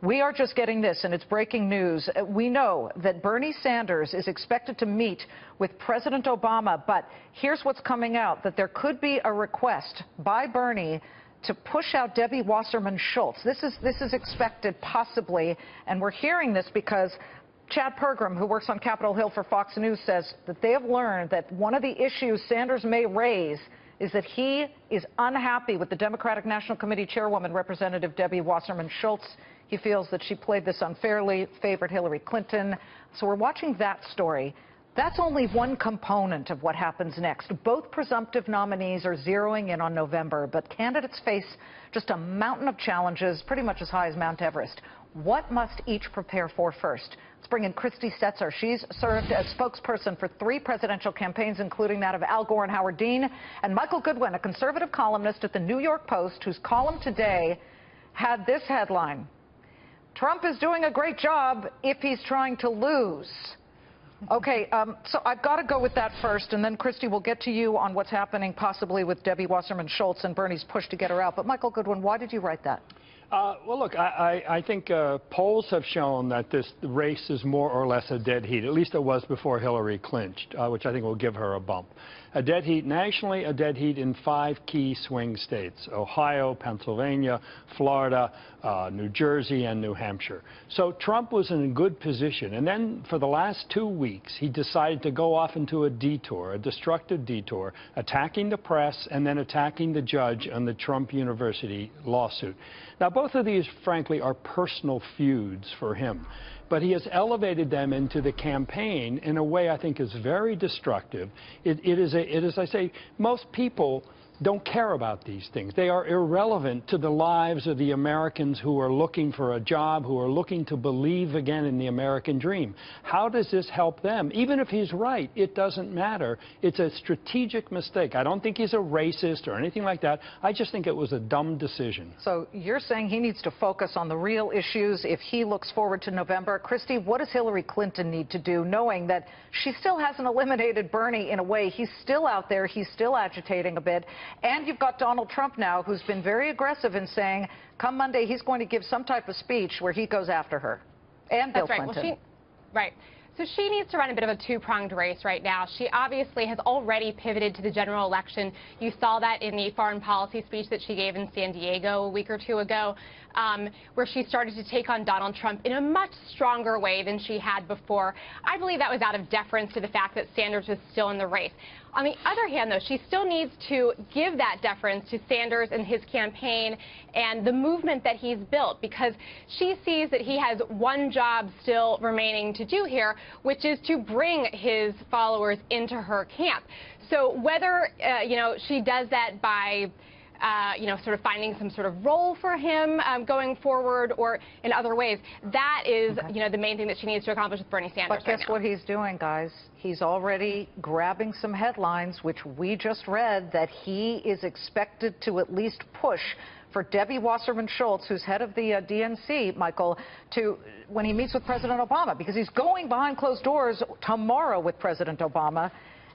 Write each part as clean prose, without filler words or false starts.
We are just getting this, and it's breaking news. We know that Bernie Sanders is expected to meet with President Obama, but here's what's coming out, that there could be a request by Bernie to push out Debbie Wasserman Schultz. This is expected, possibly, and we're hearing this because Chad Pergram, who works on Capitol Hill for Fox News, says that they have learned that one of the issues Sanders may raise is that he is unhappy with the Democratic National Committee Chairwoman, Representative Debbie Wasserman Schultz. He feels that she played this unfairly, favored Hillary Clinton. So we're watching that story. That's only one component of what happens next. Both presumptive nominees are zeroing in on November, but candidates face just a mountain of challenges, pretty much as high as Mount Everest. What must each prepare for first? Let's bring in Christy Setzer. She's served as spokesperson for 3 presidential campaigns, including that of Al Gore and Howard Dean, and Michael Goodwin, a conservative columnist at the New York Post, whose column today had this headline: Trump is doing a great job if he's trying to lose. Okay, so I've got to go with that first, and then, Christy, we'll get to you on what's happening possibly with Debbie Wasserman Schultz and Bernie's push to get her out. But, Michael Goodwin, why did you write that? Well, look, I think polls have shown that this race is more or less a dead heat. At least it was before Hillary clinched, which I think will give her a bump. A dead heat nationally, a dead heat in 5 key swing states: Ohio, Pennsylvania, Florida, New Jersey, and New Hampshire. So Trump was in a good position. And then for the last 2 weeks, he decided to go off into a detour, a destructive detour, attacking the press and then attacking the judge on the Trump University lawsuit. Now, both of these, frankly, are personal feuds for him. But he has elevated them into the campaign in a way I think is very destructive. It is, as I say, most people don't care about these things. They are irrelevant to the lives of the Americans who are looking for a job, who are looking to believe again in the American dream. How does this help them? Even if he's right, it doesn't matter. It's a strategic mistake. I don't think he's a racist or anything like that. I just think it was a dumb decision. So you're saying he needs to focus on the real issues if he looks forward to November. Christy, what does Hillary Clinton need to do, knowing that she still hasn't eliminated Bernie in a way? He's still out there. He's still agitating a bit. And you've got Donald Trump now, who's been very aggressive in saying, come Monday, he's going to give some type of speech where he goes after her. And Bill Clinton. Well, right. So she needs to run a bit of a two-pronged race right now. She obviously has already pivoted to the general election. You saw that in the foreign policy speech that she gave in San Diego a week or 2 ago, where she started to take on Donald Trump in a much stronger way than she had before. I believe that was out of deference to the fact that Sanders was still in the race. On the other hand, though, she still needs to give that deference to Sanders and his campaign and the movement that he's built, because she sees that he has one job still remaining to do here, which is to bring his followers into her camp. So whether, she does that by sort of finding some sort of role for him going forward, or in other ways, that is, the main thing that she needs to accomplish with Bernie Sanders. But guess what he's doing, guys? He's already grabbing some headlines, which we just read, that he is expected to at least push for Debbie Wasserman Schultz, who's head of the DNC, Michael, to when he meets with President Obama, because he's going behind closed doors tomorrow with President Obama.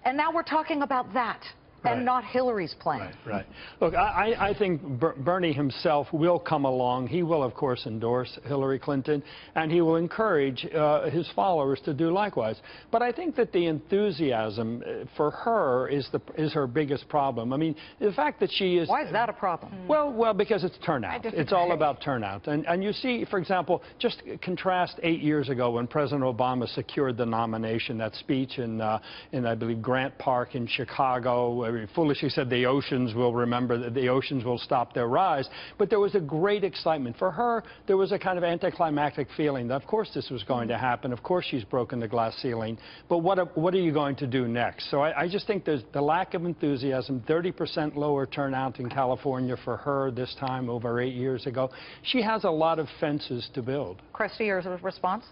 And now we're talking about that. And not Hillary's plan. Right. Look, I think Bernie himself will come along. He will, of course, endorse Hillary Clinton, and he will encourage his followers to do likewise. But I think that the enthusiasm for her is her biggest problem. I mean, the fact that she is... Why is that a problem? Well, because it's turnout. It's all about turnout. And you see, for example, just contrast 8 years ago when President Obama secured the nomination, that speech in I believe, Grant Park in Chicago, foolishly said the oceans will remember, that the oceans will stop their rise. But there was a great excitement. For her, there was a kind of anticlimactic feeling that, of course, this was going to happen. Of course, she's broken the glass ceiling. But what are you going to do next? So I just think there's the lack of enthusiasm, 30% lower turnout in California for her this time over 8 years ago. She has a lot of fences to build. Christy, your response?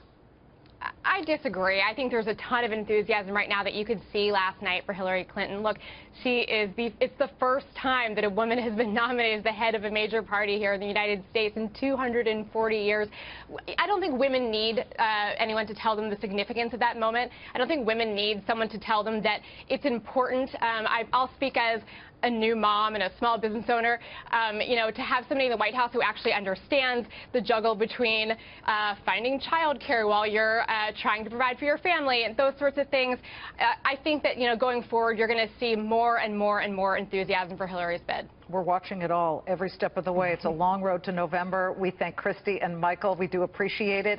I disagree. I think there's a ton of enthusiasm right now that you could see last night for Hillary Clinton. Look, it's the first time that a woman has been nominated as the head of a major party here in the United States in 240 years. I don't think women need anyone to tell them the significance of that moment. I don't think women need someone to tell them that it's important. I'll speak as a new mom and a small business owner, you know, to have somebody in the White House who actually understands the juggle between finding childcare while you're trying to provide for your family and those sorts of things. I think that, you know, going forward, you're going to see more and more and more enthusiasm for Hillary's bid. We're watching it all every step of the way. It's a long road to November. We thank Christy and Michael. We do appreciate it.